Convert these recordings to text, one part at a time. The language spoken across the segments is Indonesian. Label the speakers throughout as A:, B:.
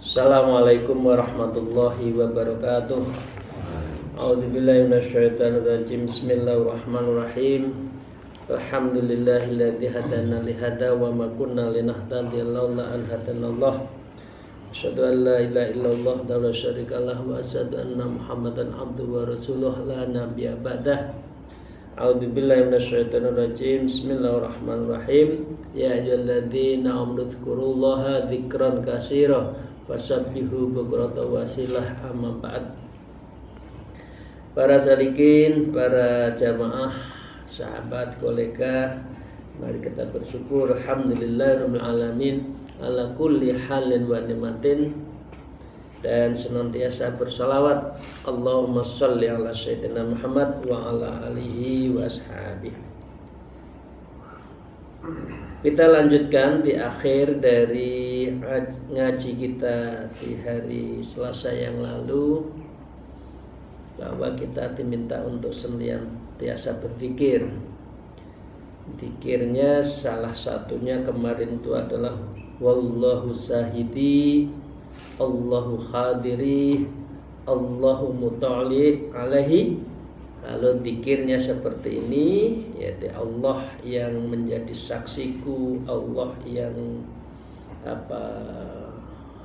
A: Assalamualaikum warahmatullahi wabarakatuh. A'udzubillahi minasyaitonirrajim. Bismillahirrahmanirrahim. Alhamdulillahilladzi hadana li hada wa ma kunna linahtadiya laula an hadanallah. Asyhadu an la ilaha illallah wa la syarikalah wa asyhadu anna Muhammadan abduhu wa rasuluh la nabiyya ba'dah. A'udzubillahi minasyaitonirrajim. Bismillahirrahmanirrahim. Ya ayyuhalladzina amanu dzkurullaha dzikran katsira fasabbihu bukratan wasilah, amma ba'd. Para sadikin, para jamaah, sahabat, kolega, mari kita bersyukur alhamdulillahirabbil alamin ala kulli halin wa ni'matin, dan senantiasa bersalawat Allahumma sholli ala sayyidina Muhammad wa ala alihi wa ashabihi. Kita lanjutkan di akhir dari ngaji kita di hari Selasa yang lalu, bahwa kita diminta untuk senantiasa berpikir. Zikirnya salah satunya kemarin itu adalah wallahu sahidi, Allahu khadiri, Allahu muta'ali alaihi. Kalau zikirnya seperti ini, yaitu Allah yang menjadi saksiku, Allah yang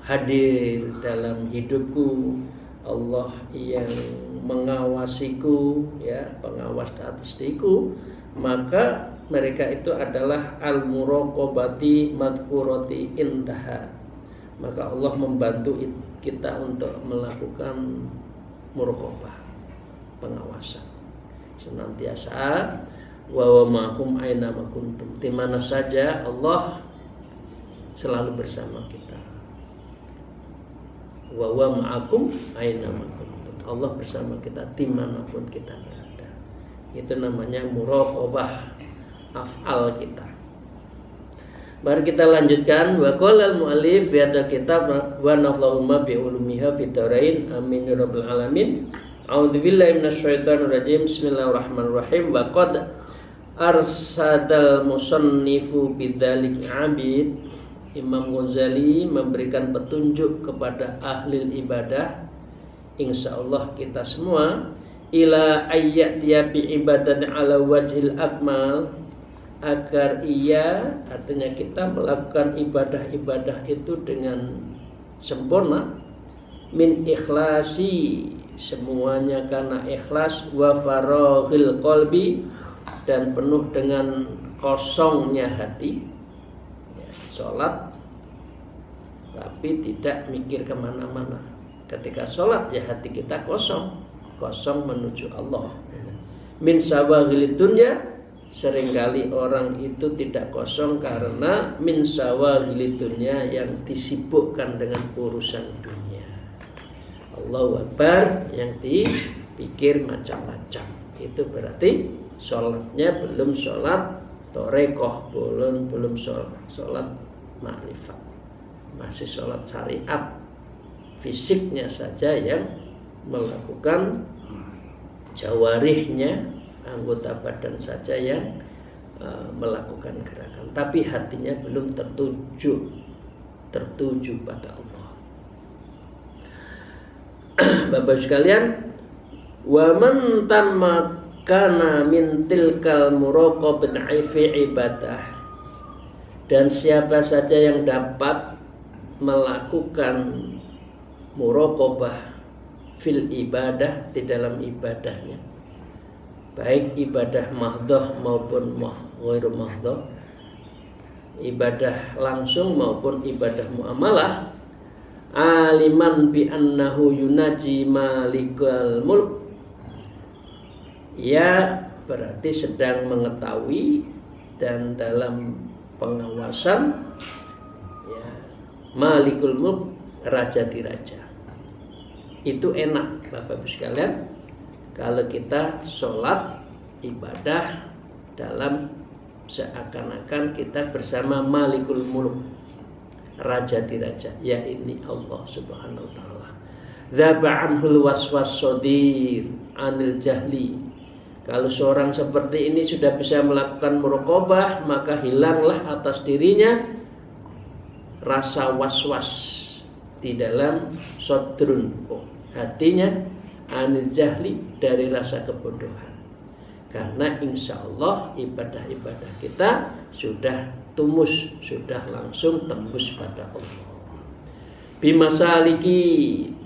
A: hadir dalam hidupku, Allah yang mengawasiku, ya, pengawas atas diriku, maka mereka itu adalah al-muraqabati madhkurati intaha. Maka Allah membantu kita untuk melakukan muraqabah, pengawasan senantiasa. Wa ma'akum aina ma kuntum, di mana saja Allah selalu bersama kita. Wa ma'akum aina ma kuntum, Allah bersama kita dimanapun kita berada. Itu namanya muraqabah af'al kita. Mari kita lanjutkan. Wa qala al-mu'allif fi hadzal kitab wa nafa'allahu bi ulumiha fid dharain amin ya rabbal alamin. A'udzubillahi minasyaitonirrajim. Bismillahirrahmanirrahim. Wa qad arsadal musannifu bidzalik abid. Imam Ghazali memberikan petunjuk kepada ahli ibadah, insyaallah kita semua, ila ayyatiya bi ibadati ala wajhil akmal, agar ia, artinya kita melakukan ibadah-ibadah itu dengan sempurna, min ikhlasi, semuanya karena ikhlas, wa faraghil qalbi, dan penuh dengan kosongnya hati, ya, sholat tapi tidak mikir kemana-mana. Ketika sholat ya hati kita kosong menuju Allah. Min sawaghil dunya, seringkali orang itu tidak kosong karena min sawaghil dunya, yang disibukkan dengan urusan dunia. Allahu Akbar, yang dipikir macam-macam. Itu berarti sholatnya belum sholat torekoh, belum sholat makrifat, masih sholat syariat. Fisiknya saja yang melakukan, jawarihnya, anggota badan saja yang melakukan gerakan, tapi hatinya belum tertuju pada Allah. Bapak sekalian, wa man tamakkana min tilkal muraqabati fi ibadah, dan siapa saja yang dapat melakukan muraqabah fil ibadah, di dalam ibadahnya, baik ibadah mahdhah maupun ghairu mahdhah, ibadah langsung maupun ibadah muamalah, aliman bi annahu yunaji malikal mulk, ya berarti sedang mengetahui dan dalam pengawasan, ya, malikul mulk, raja diraja. Itu enak Bapak Ibu sekalian, kalau kita sholat ibadah dalam seakan-akan kita bersama Malikul Muluk, Raja di Raja, ya ini Allah Subhanahu wa taala. Dzaba anhul waswas sodir anil jahli. Kalau seorang seperti ini sudah bisa melakukan muraqabah, maka hilanglah atas dirinya rasa was-was di dalam sodrun, hatinya, anil jahli, dari rasa kebodohan. Karena insya Allah ibadah-ibadah kita sudah tumus, sudah langsung tembus pada Allah. Bimasaliki,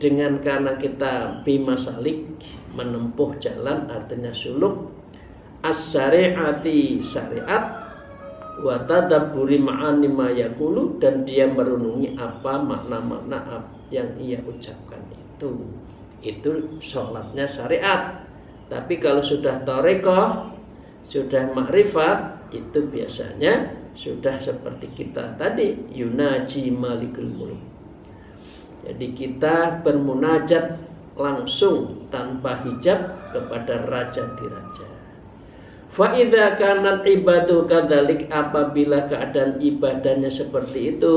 A: dengan karena kita bimasalik, menempuh jalan, artinya suluk, as-syari'ati, syariat, wa tadabburi ma'ani ma yaqulu, dan dia merenungi apa makna-makna yang ia ucapkan itu sholatnya syariat. Tapi kalau sudah thariqah, sudah makrifat, itu biasanya sudah seperti kita tadi, yunaji malikul mulk. Jadi kita bermunajat langsung tanpa hijab kepada Raja di Raja. Fa idza kanat ibadu kadzalik, apabila keadaan ibadahnya seperti itu,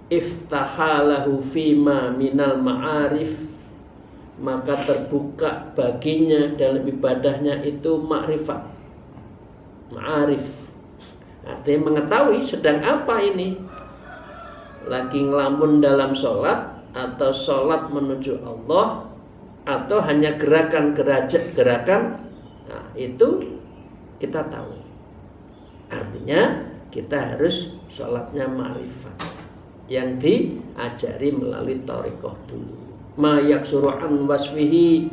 A: iftahalahu fima minal ma'arif, maka terbuka baginya dalam ibadahnya itu makrifat. Ma'arif artinya mengetahui sedang apa ini, lagi ngelamun dalam sholat, atau sholat menuju Allah, atau hanya gerakan, nah, itu kita tahu. Artinya kita harus sholatnya ma'rifat yang diajari melalui thariqah dulu. Ma yaksuru an wasfihi,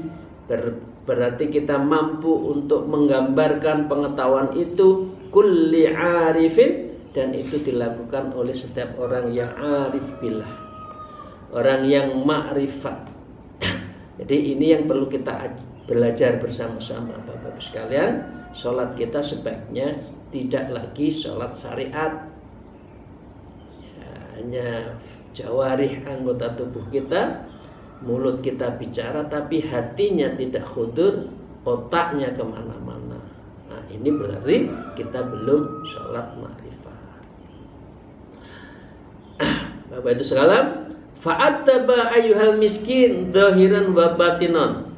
A: berarti kita mampu untuk menggambarkan pengetahuan itu kulli arifin, dan itu dilakukan oleh setiap orang yang arif billah, orang yang ma'rifat. Jadi ini yang perlu kita belajar bersama-sama Bapak-Ibu sekalian. Sholat kita sebaiknya tidak lagi sholat syariat, ya, hanya jawarih, anggota tubuh kita, mulut kita bicara, tapi hatinya tidak khudur, otaknya kemana-mana. Nah ini berarti kita belum sholat ma'rifat. Bapak itu sekalian, fa'attaba ayyuhal miskin zahiran wa batinan.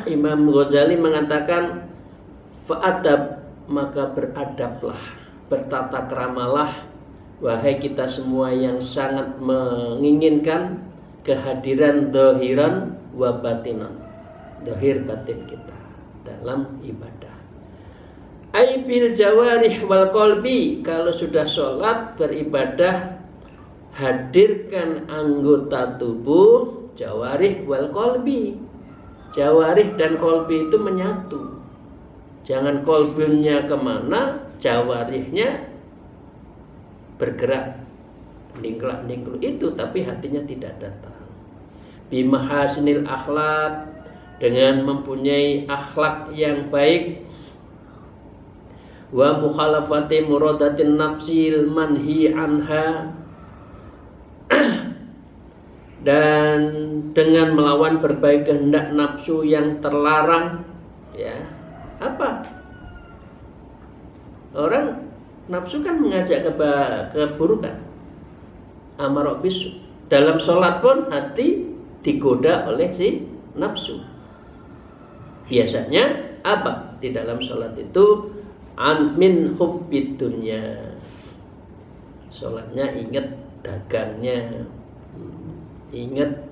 A: Imam Ghazali mengatakan, fa'adab, maka beradablah, bertata kramalah, wahai kita semua yang sangat menginginkan kehadiran zahiran wa batinan, zahir batin kita dalam ibadah. Ai bil jawarih wal qalbi, kalau sudah sholat beribadah, hadirkan anggota tubuh, jawarih wal qalbi. Jawarih dan qalbi itu menyatu. Jangan qalbinya kemana, jawarihnya bergerak ningklak-ningkluk itu, tapi hatinya tidak datang. Bimahasinil akhlak, dengan mempunyai akhlak yang baik. Wa mukhalafati muradatin nafsil manhi anha, dan dengan melawan berbagai kehendak nafsu yang terlarang. Ya, apa? Orang nafsu kan mengajak keburukan, amarah bisu. Dalam sholat pun hati digoda oleh si nafsu. Biasanya apa? Di dalam sholat itu min hubbid dunya. Sholatnya ingat dagangnya, ingat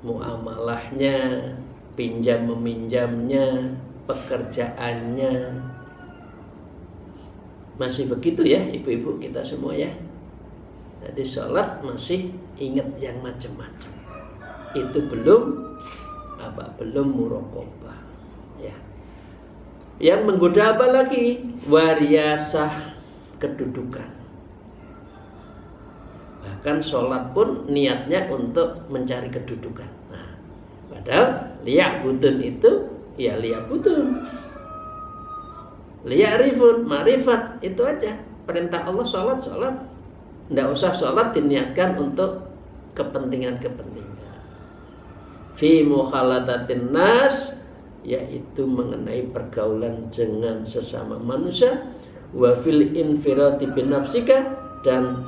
A: muamalahnya, pinjam meminjamnya, pekerjaannya. Masih begitu ya ibu-ibu kita semua ya. Jadi sholat masih ingat yang macam-macam. Itu belum apa? Belum muraqabah ya. Yang menggoda apa lagi? Wariyasah, kedudukan. Bahkan sholat pun niatnya untuk mencari kedudukan. Nah, padahal liya'budun itu ya liya'budun, liya'rifun, ma'rifat, itu aja. Perintah Allah sholat. Tidak usah sholat diniatkan untuk kepentingan-kepentingan. fi mukhalatatin nas, yaitu mengenai pergaulan dengan sesama manusia, wa fil infirati bin nafsika, dan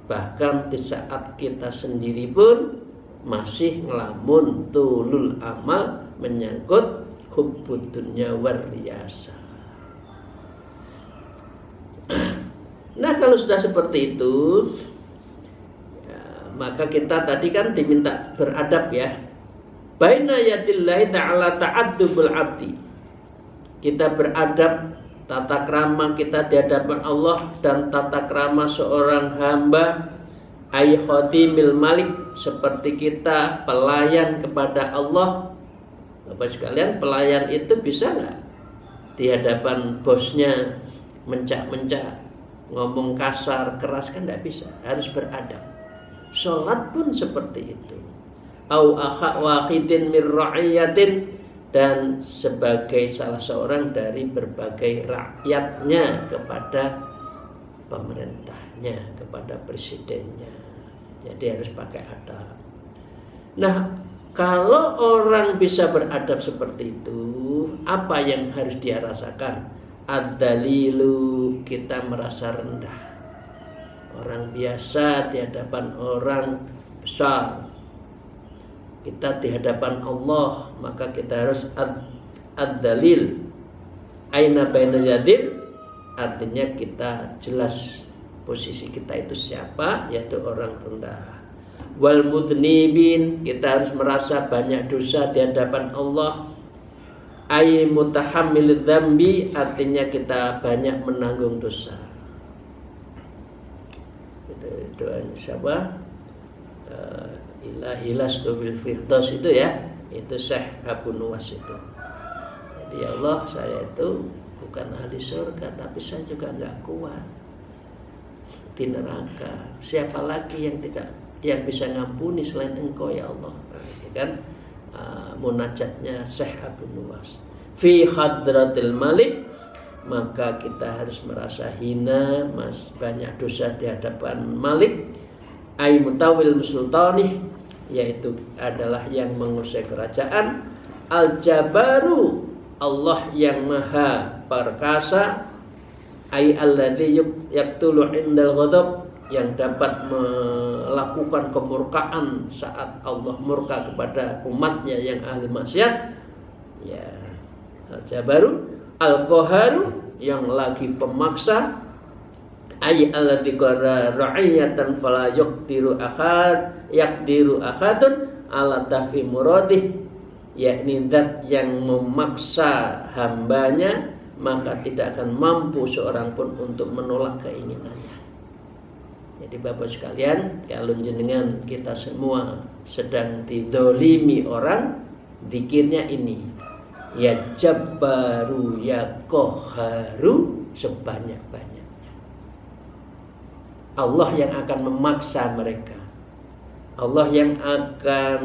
A: bahkan di saat kita sendiri pun masih ngelamun tulul amal menyangkut hubbud dunya war riyasa. Nah, kalau sudah seperti itu ya, maka kita tadi kan diminta beradab ya. Baina yadillahi ta'ala ta'addubul abdi. Kita beradab, tata krama kita di hadapan Allah dan tata krama seorang hamba, ay khadimil malik, seperti kita pelayan kepada Allah. Bapak sekalian, pelayan itu bisa nggak di hadapan bosnya mencak-mencak, ngomong kasar, keras, kan nggak bisa, harus beradab. Sholat pun seperti itu. Au akha wahidin mir ra'iyatin, dan sebagai salah seorang dari berbagai rakyatnya kepada pemerintahnya, kepada presidennya. Jadi harus pakai adab. Nah, kalau orang bisa beradab seperti itu, apa yang harus dia rasakan? Ad-dalilu, kita merasa rendah. Orang biasa di hadapan orang besar. Kita di hadapan Allah, maka kita harus ad-dalil. Aina baina yadil, artinya kita jelas posisi kita itu siapa, yaitu orang rendah. Wal mudnibin, kita harus merasa banyak dosa di hadapan Allah. Ay mutahammil dzambi, artinya kita banyak menanggung dosa. Itu doanya siapa? Ilahi lastu bil firdaus itu ya, itu Syekh Abu Nuwas itu. Jadi ya Allah, saya itu bukan ahli surga, tapi saya juga nggak kuat di neraka. Siapa lagi yang bisa ngampuni selain Engkau ya Allah? Nah, itu kan munajatnya Syekh Abu Nuwas. Fi hadratil malik, maka kita harus merasa hina, banyak dosa di hadapan Malik. Ay mutawil sultanih, yaitu adalah yang menguasai kerajaan. Al-Jabaru, Allah yang maha perkasa. Ay alladzi yaqtulu indal ghadab, yang dapat melakukan kemurkaan saat Allah murka kepada umatnya yang ahli maksiat. Ya, Al-Jabaru. Al-Qaharu, yang lagi pemaksa. Ay alladzi qara ra'iyatan fala yaqdiru ahadun ala tafi muradih, yakni zat yang memaksa hambanya maka tidak akan mampu seorang pun untuk menolak keinginannya. Jadi Bapak sekalian, kalau jenengan kita semua sedang didolimi orang, zikirnya ini, ya Jabbaru ya Qaharu sebanyak-banyak. Allah yang akan memaksa mereka, Allah yang akan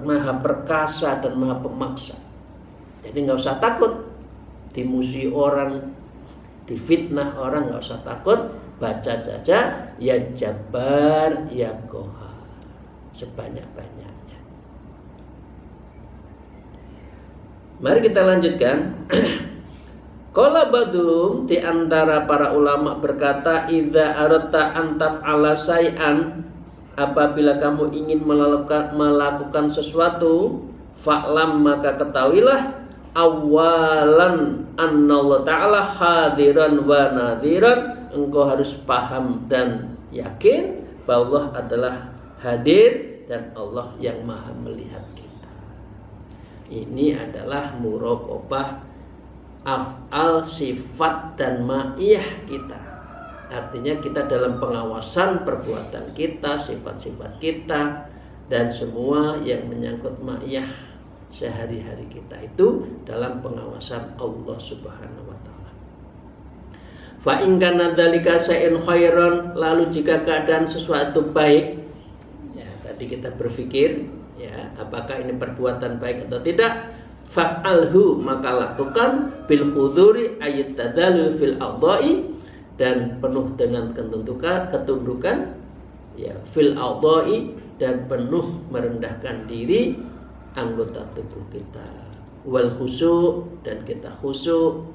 A: maha perkasa dan maha pemaksa. Jadi nggak usah takut dimusuhi orang, difitnah orang, nggak usah takut. Baca saja ya Jabbar ya Qahar sebanyak-banyaknya. Mari kita lanjutkan. Qala badum, di antara para ulama berkata, idza aradta an taf'ala syai'an, apabila kamu ingin melakukan sesuatu, fa'lam, maka ketahuilah, awalan annallahu ta'ala hadiran wa nadhiran, engkau harus paham dan yakin bahwa Allah adalah hadir dan Allah yang maha melihat kita. Ini adalah muraqabah af'al, sifat dan ma'iyah kita. Artinya kita dalam pengawasan perbuatan kita, sifat-sifat kita, dan semua yang menyangkut ma'iyah sehari-hari kita itu dalam pengawasan Allah Subhanahu wa ta'ala. Fa in kana dzalika syai'un khairan, lalu jika keadaan sesuatu baik, ya tadi kita berpikir ya apakah ini perbuatan baik atau tidak, fa'alhu, maka lakukan, bil khuduri ayat tadallul fil a'dha'i, dan penuh dengan ketundukan ya, fil a'dha'i, dan penuh merendahkan diri anggota tubuh kita. Wal khusyuk, dan kita khusyuk.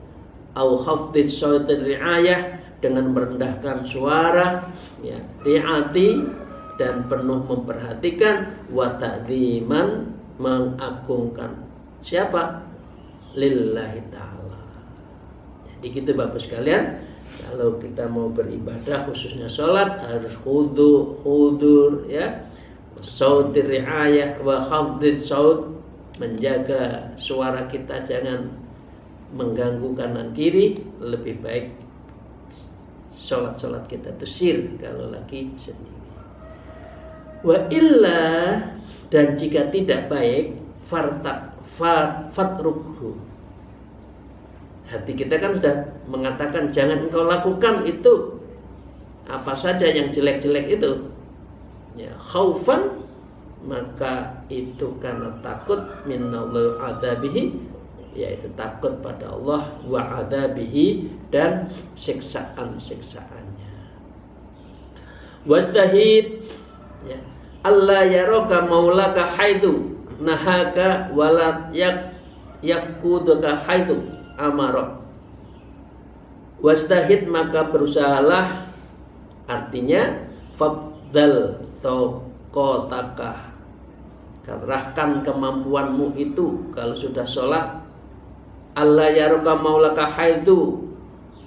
A: Au khafdhiz sauti ri'ayah, dengan merendahkan suara, ya, ri'ati, dan penuh memperhatikan, wa ta'dziman, mengagungkan siapa? Lillahi ta'ala. Jadi gitu Bapak sekalian, kalau kita mau beribadah khususnya sholat harus khudur, ya, sauti ri'ayah wa khafdhiz saut, menjaga suara kita jangan mengganggu kanan kiri. Lebih baik sholat kita itu sir kalau lagi sendiri. Wa illa, dan jika tidak baik, fatrukhu. Hati kita kan sudah mengatakan jangan engkau lakukan itu, apa saja yang jelek-jelek itu, ya, khaufan, maka itu karena takut minallahi adabihi, yaitu takut pada Allah, wa adabihi, dan siksaan-siksaannya. Wastahid, ya, Allah yaraka maulaka haitsu nahaka wala yafkuduka haitsu amara. Wastahid, maka berusahalah, artinya fadl taqataka, kerahkan kemampuanmu itu kalau sudah sholat. Allah yaraka maulaka haitsu,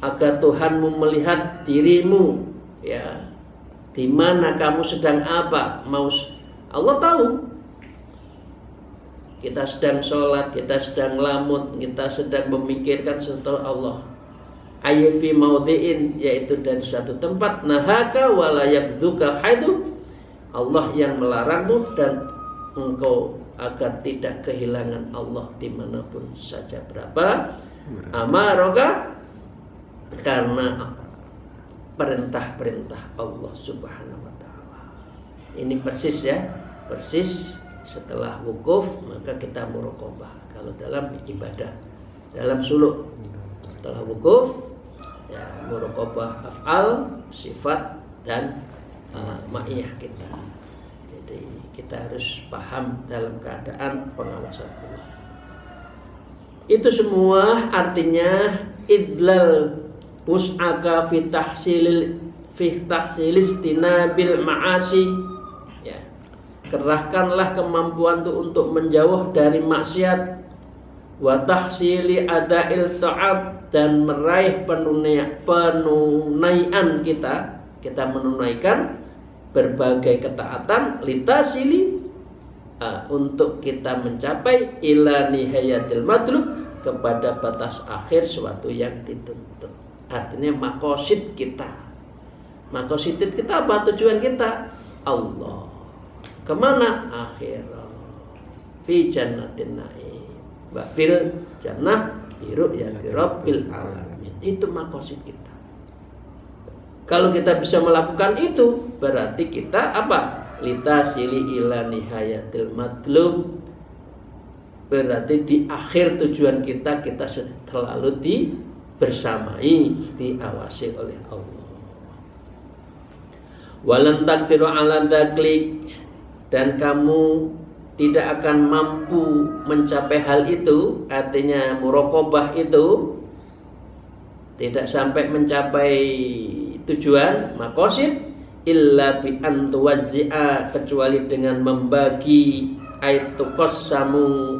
A: agar Tuhanmu melihat dirimu, ya, di mana kamu sedang apa. Allah tahu kita sedang sholat, kita sedang lamun, kita sedang memikirkan sesuatu Allah. Ayfi maudhi'in, yaitu dari suatu tempat, nahaka wala yakdzuka haitsu, Allah yang melarangmu dan engkau agar tidak kehilangan Allah dimanapun saja. Berapa? Amaroka, karena perintah-perintah Allah Subhanahu wa ta'ala. Ini persis, ya, persis setelah wukuf maka kita muraqabah kalau dalam ibadah, dalam suluk. Setelah wukuf, ya, muraqabah af'al, sifat, dan ma'iyah kita. Jadi kita harus paham dalam keadaan pengawasan Allah. Itu semua artinya idlal wus'aka fi tahsilistina-bil ma'asi, ya, kerahkanlah kemampuan untuk menjauh dari maksiat, wa tahsili ada'il ta'ab, dan meraih penunaian kita menunaikan berbagai ketaatan, litasili, untuk kita mencapai ila nihayatil matlub, kepada batas akhir suatu yang dituntut. Artinya maqasid kita. Maqasid kita apa? Tujuan kita Allah. Kemana? Akhirat. Fi jannatin na'im, wa fil jannah bi ru'yati rabbil alamin. Itu maqasid kita. Kalau kita bisa melakukan itu, berarti kita apa? Litasili ila nihayatil matlub. Berarti di akhir tujuan kita selalu bersamai, diawasi oleh Allah. Walan taqdiru ala dzalik, dan kamu tidak akan mampu mencapai hal itu, artinya muraqabah itu tidak sampai mencapai tujuan maqasid, illa bi an tuwazzi'a, kecuali dengan membagi aituqassamu,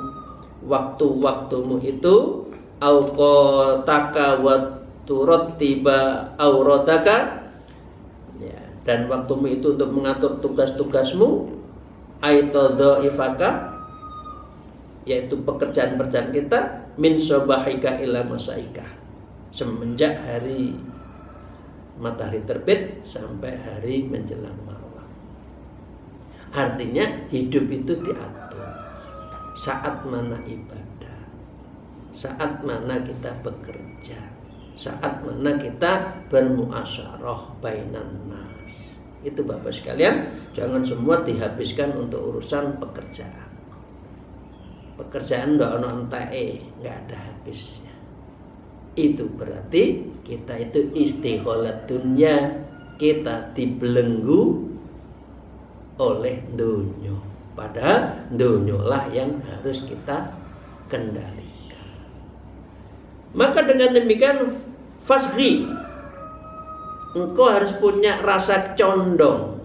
A: waktu-waktumu itu, auqataka wa turattiba aurataka, ya, dan waktumu itu untuk mengatur tugas-tugasmu, aitadhaifaka, yaitu pekerjaan-pekerjaan kita, min sobahika ila masaika, semenjak hari matahari terbit sampai hari menjelang malam. Artinya hidup itu diatur. Saat mana ibadah, saat mana kita bekerja, saat mana kita bermuasyarah bainan nas. Itu Bapak sekalian, jangan semua dihabiskan untuk urusan pekerjaan. Pekerjaan ndak ono entae, nggak ada habisnya. Itu berarti kita itu istighalat dunya, kita dibelenggu oleh dunia. Padahal dunyolah yang harus kita kendalikan. Maka dengan demikian fasghi, engkau harus punya rasa condong,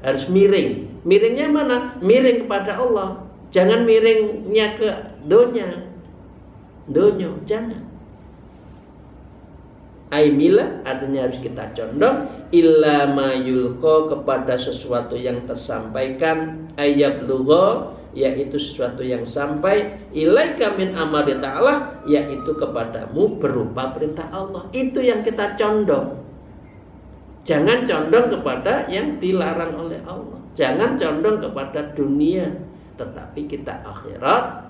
A: harus miring. Miringnya mana? Miring kepada Allah. Jangan miringnya ke donyo, jangan. Aimila artinya harus kita condong illa ma yulqa, kepada sesuatu yang tersampaikan, ayablugha yaitu sesuatu yang sampai, ilaika min amri ta'ala yaitu kepadamu berupa perintah Allah. Itu yang kita condong. Jangan condong kepada yang dilarang oleh Allah. Jangan condong kepada dunia, tetapi kita akhirat,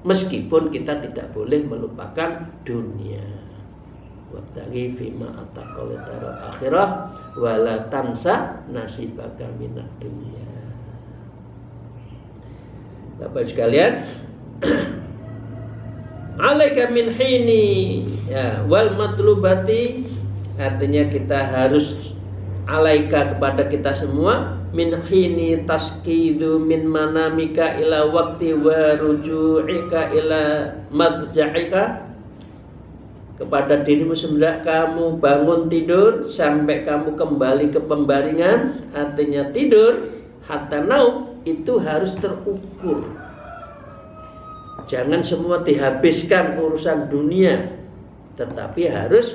A: meskipun kita tidak boleh melupakan dunia. Wabtaghi fima ataqal daral akhirah wala tansa nasibaka minad dunya. Bapak sekalian, alaika min hini ya, wal matlubati, artinya kita harus alaika kepada kita semua, min hini taskidu min manamika ila waqti wa ruju'ika ila madja'ika, kepada dirimu semenjak kamu bangun tidur sampai kamu kembali ke pembaringan. Artinya tidur hatta naum itu harus terukur. Jangan semua dihabiskan urusan dunia, tetapi harus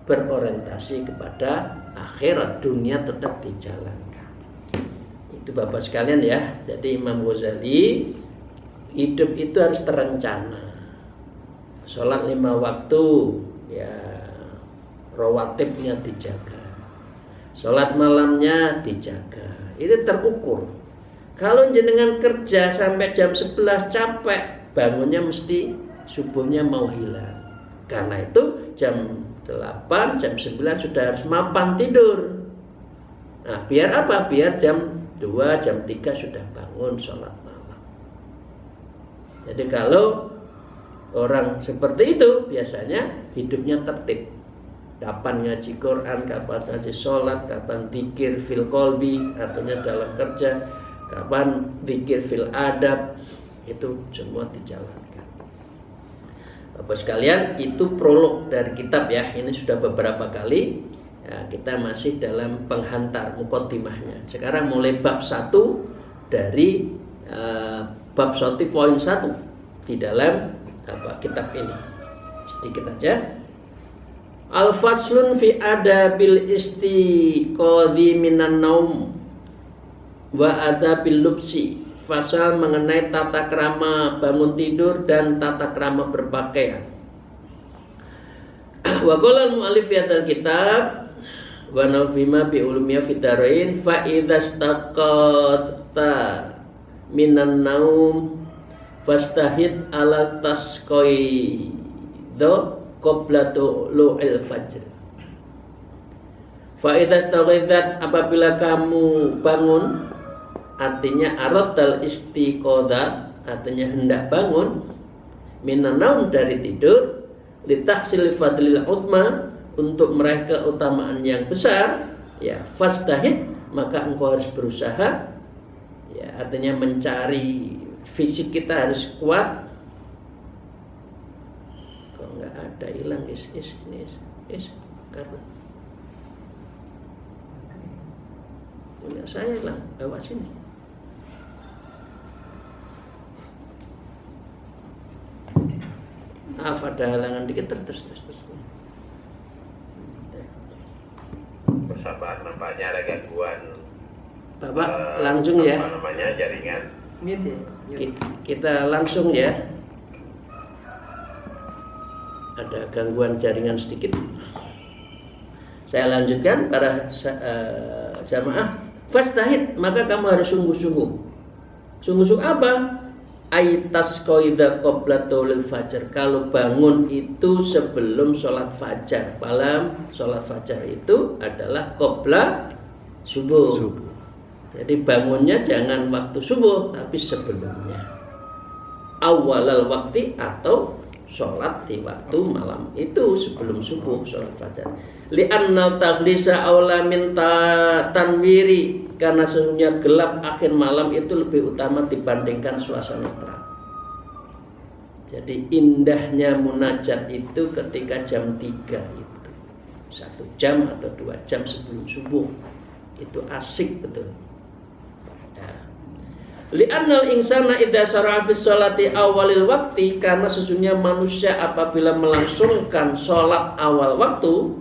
A: berorientasi kepada akhirat. Dunia tetap dijalankan. Itu Bapak sekalian ya. Jadi Imam Ghazali, hidup itu harus terencana. Sholat 5 waktu ya, rawatibnya dijaga, sholat malamnya dijaga. Ini terukur. Kalau jenengan kerja sampai jam 11 capek, bangunnya mesti subuhnya mau hilang. Karena itu jam 8, jam 9 sudah harus mapan tidur. Nah, biar apa? Biar jam 2, jam 3 sudah bangun sholat malam. Jadi kalau orang seperti itu biasanya hidupnya tertib. Kapan ngaji Quran, kapan ngaji sholat, kapan zikir fil qalbi, artinya dalam kerja, kapan zikir fil adab, itu semua dijalankan. Bapak sekalian, itu prolog dari kitab ya. Ini sudah beberapa kali ya, kita masih dalam penghantar muqaddimahnya. Sekarang mulai bab 1 dari bab 1 poin 1 di dalam kitab ini. Sedikit aja. Al-faslun fi adabil istiqadhi minan naum wa adabil lubsi. Fasal mengenai tata krama bangun tidur dan tata krama berpakaian. Wa qala al-mu'allif fi hadzal kitab wa nawfima bi ulumiyya fid darain fa idza istaqatta minan naum fastahid ala tasqaido qabla tulu'il fajr. Fa idza staghizat, apabila kamu bangun, artinya aradal istiqadha, artinya hendak bangun, minan naum dari tidur, litahsil fadlil uzma, untuk meraih keutamaan yang besar, ya fastahid, maka engkau harus berusaha, ya artinya mencari. Fisik kita harus kuat. Kok nggak ada, hilang is karena punya saya hilang, bawa sini. Ada halangan dikit, terus.
B: Bersabar, nampaknya ada gangguan.
A: Bapak langsung ya.
B: Apa namanya, jaringan.
A: Kita langsung ya. Ada gangguan jaringan sedikit. Saya lanjutkan para jamaah. Fastahid, maka kamu harus sungguh-sungguh. Sungguh-sungguh apa? Aitas qaida qabla tulil fajar. Kalau bangun itu sebelum sholat fajar. Malam sholat fajar itu adalah qabla subuh. Jadi bangunnya jangan waktu subuh, tapi sebelumnya. Awalal waktu atau sholat di waktu malam itu sebelum subuh, sholat fajar. Li'annal taghlisa aula min tanwiri. karena sesungguhnya gelap akhir malam itu lebih utama dibandingkan suasana terang. Jadi indahnya munajat itu ketika jam 3 itu 1 jam atau 2 jam sebelum subuh, itu asik betul. Li'annal insana idza syara'a fi sholati awalil waqti, karena sesungguhnya manusia apabila melangsungkan sholat awal waktu,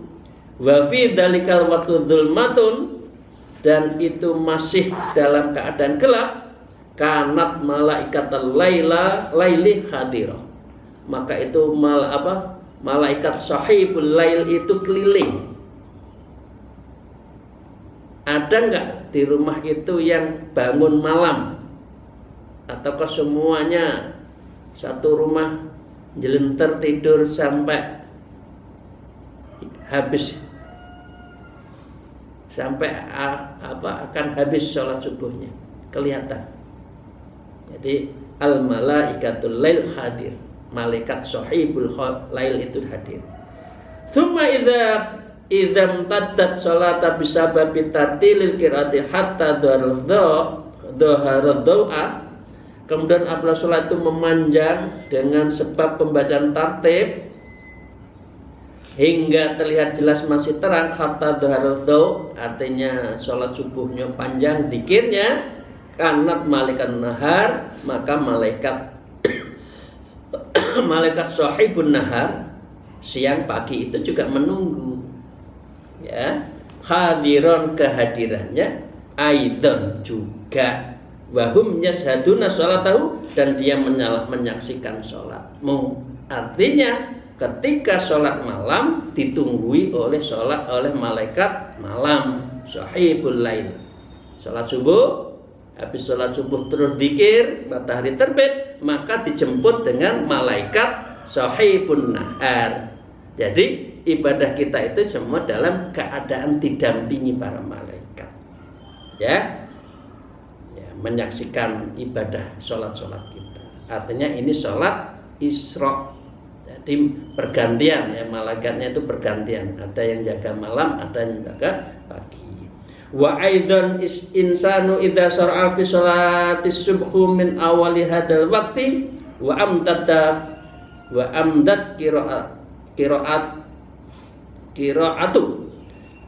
A: wa fi dzalikal waqtu dzulmatun, dan itu masih dalam keadaan gelap, kanat malaikatul laili hadirah, maka itu malaikat sahibul lail itu keliling. Ada enggak di rumah itu yang bangun malam? Ataukah semuanya satu rumah jelenter tidur sampai habis, sampai akan habis sholat subuhnya? Kelihatan. Jadi al malaikatul lail hadir, malaikat sahibul lail itu hadir. Tsumma idza taddat sholata bisababi tartilil qiraati hatta dhaharat da'a. Kemudian apabila sholat itu memanjang dengan sebab pembacaan tartib hingga terlihat jelas masih terang, hatta dhaharat da'a, artinya sholat subuhnya panjang zikirnya, kanat malaikat nahar, maka malaikat sahibun nahar, siang pagi itu juga menunggu, ya, hadiron, kehadirannya, aidon juga, wahum yashaduna sholatahu, dan dia menyaksikan sholatmu. Artinya ketika sholat malam ditunggui oleh malaikat malam, sahibul lail. Sholat subuh, habis sholat subuh terus zikir, matahari terbit, maka dijemput dengan malaikat sahibun nahar. Jadi ibadah kita itu semua dalam keadaan didampingi para malaikat, ya, menyaksikan ibadah sholat-sholat kita. Artinya ini sholat Isra. Jadi pergantian, ya, malaikatnya itu pergantian. Ada yang jaga malam, ada yang jaga pagi. Wa aidan insanu idza syara'a fi sholati subhu min awali hadzal waqti wa amdat qiraatu,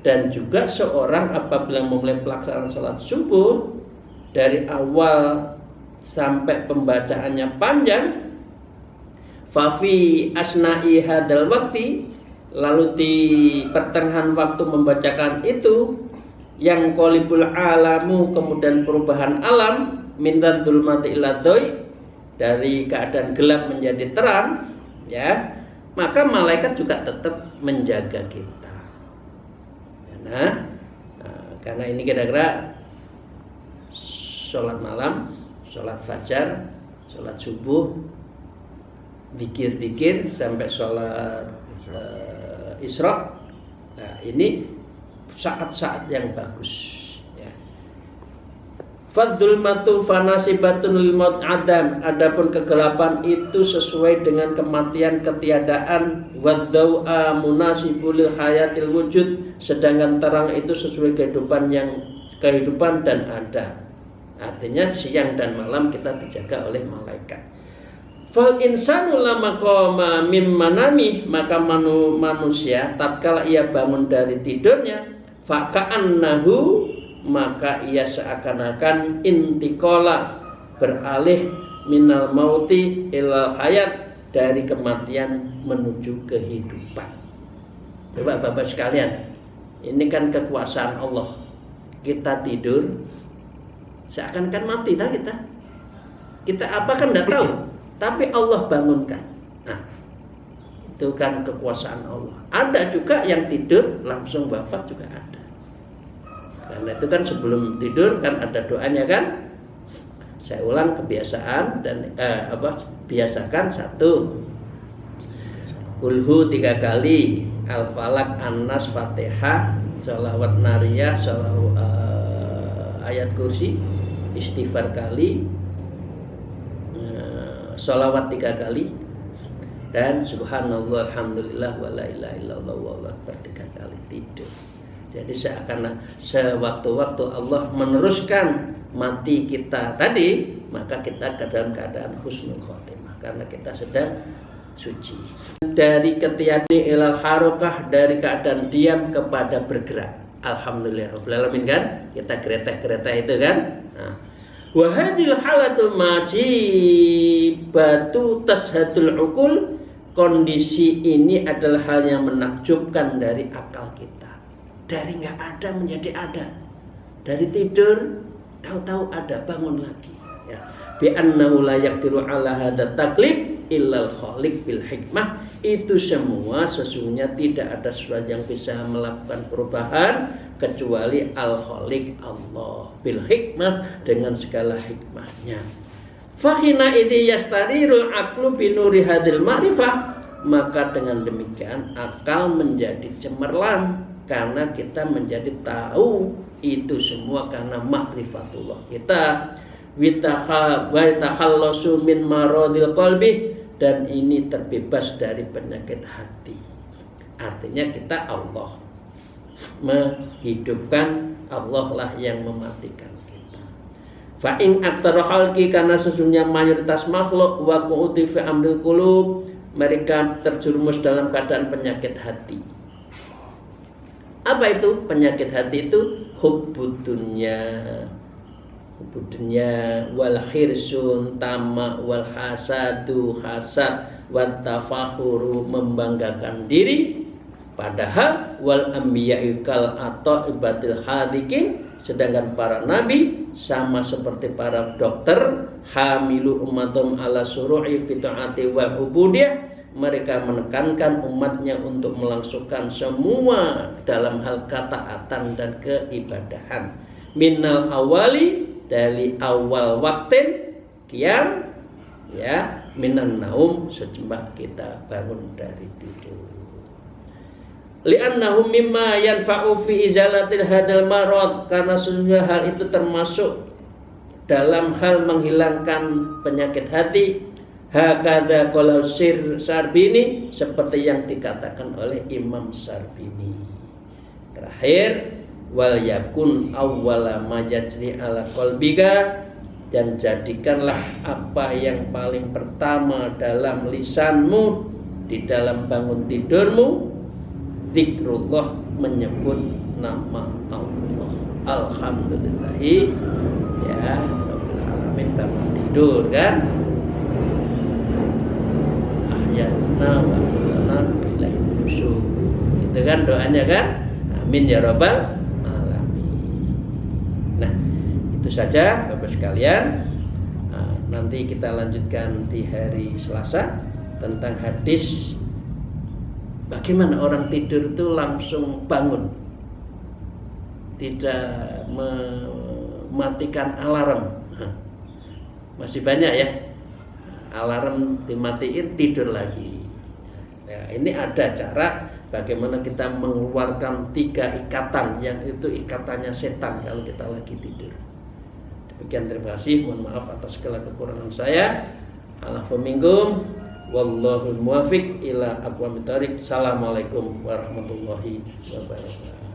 A: dan juga seorang apabila memulai pelaksanaan sholat subuh dari awal sampai pembacaannya panjang, fafi asna'i hadzal waqti, lalu di pertengahan waktu membacakan itu, yang qalibul alamu, kemudian perubahan alam, min dzulmati ila dhoi, dari keadaan gelap menjadi terang, ya, maka malaikat juga tetap menjaga kita. Karena ini kira-kira sholat malam, sholat fajar, sholat subuh, zikir-zikir sampai sholat Isra. Nah, ini saat-saat yang bagus, ya. Fadzulmatu fanasibatun lil maut adam, adapun kegelapan itu sesuai dengan kematian, ketiadaan. Wadda'a munasibul lil hayatil wujud, sedangkan terang itu sesuai kehidupan dan ada. Artinya siang dan malam kita dijaga oleh malaikat. Fal insanu lama qama mim manami, maka manusia tatkala ia bangun dari tidurnya, faka'annahu, maka ia seakan-akan intiqala, beralih minal mauti ilal hayat, dari kematian menuju kehidupan. Coba Bapak sekalian, ini kan kekuasaan Allah. Kita tidur seakan-akan mati lah kita apa kan tidak tahu, tapi Allah bangunkan. Nah, itu kan kekuasaan Allah. Ada juga yang tidur langsung wafat juga ada. Karena itu kan sebelum tidur kan ada doanya kan. Saya ulang, kebiasaan dan biasakan 1 Kulhu 3 kali, Al-Falaq, An-Nas, Fatihah, sholawat nariyah, ayat kursi, istighfar kali, sholawat 3 kali, dan subhanallah alhamdulillah wa la ilaha illallah wallahu akbar 3 kali tidur. Jadi seakan sewaktu-waktu Allah meneruskan mati kita tadi, maka kita dalam keadaan husnul khotimah karena kita sedang suci. Dari ketiadni ilal harokah, dari keadaan diam kepada bergerak. Alhamdulillahirabbil alamin kan? Kita gereteh-gereteh itu kan? Nah, wa hadhil halatul majibatu tashadul uqul. Kondisi ini adalah hal yang menakjubkan dari akal kita. Dari nggak ada menjadi ada. Dari tidur tahu-tahu ada, bangun lagi. Ya. Bi annahu la yaqdiru ala hadza taklif illal khaliq bil hikmah. Itu semua sesungguhnya tidak ada sesuatu yang bisa melakukan perubahan kecuali al khaliq Allah bil hikmah, dengan segala hikmahnya. Fakhina idhi yastarirul aqlu binuri hadil ma'rifah, maka dengan demikian akal menjadi cemerlang karena kita menjadi tahu itu semua karena ma'rifatullah kita. Wa takhallasu min maradil qalbi, dan ini terbebas dari penyakit hati. Artinya kita Allah menghidupkan, Allah lah yang mematikan. Fa'in aktsara khalqi, karena sesungguhnya mayoritas makhluk waqu'uti fi amril qulub, mereka terjerumus dalam keadaan penyakit hati. Apa itu penyakit hati itu? Hubbud dunya wal khirsun tama wal hasadu hasad wat tafakhuru membanggakan diri, padahal wal anbiya'u kal ata'ibadil hadikin, sedangkan para nabi sama seperti para dokter, hamilu ummatum ala suru'i fi ta'ati wal ubudiyah, mereka menekankan umatnya untuk melangsungkan semua dalam hal ketaatan dan keibadahan. Minal awali, dari awal waktin qiyam, ya, minan naum, sejak kita bangun dari tidur. Li'annahu mimma yanfa'u fi izalatil hadal marad, karena sesungguhnya hal itu termasuk dalam hal menghilangkan penyakit hati. Hakadha qala Sarbini, seperti yang dikatakan oleh Imam Sarbini. Terakhir, wal yakun awwala ma yajri ala qalbika, dan jadikanlah apa yang paling pertama dalam lisanmu di dalam bangun tidurmu, zikrullah, menyebut nama Allah. Alhamdulillahi ya rabbil alamin, bangun tidur kan, ahyana wa ahyana ilaihi nusyur, itu kan doanya kan, amin ya rabbal alamin. Nah, itu saja Bapak sekalian. Nanti kita lanjutkan di hari Selasa tentang hadis bagaimana orang tidur itu langsung bangun, tidak mematikan alarm. Masih banyak ya, alarm dimatiin tidur lagi. Ya, ini ada cara bagaimana kita mengeluarkan 3 ikatan, yang itu ikatannya setan kalau kita lagi tidur. Demikian, terima kasih, mohon maaf atas segala kekurangan saya. Alafum minkum, wallahul muwaffiq ila aqwamit thoriq. Assalamualaikum warahmatullahi wabarakatuh.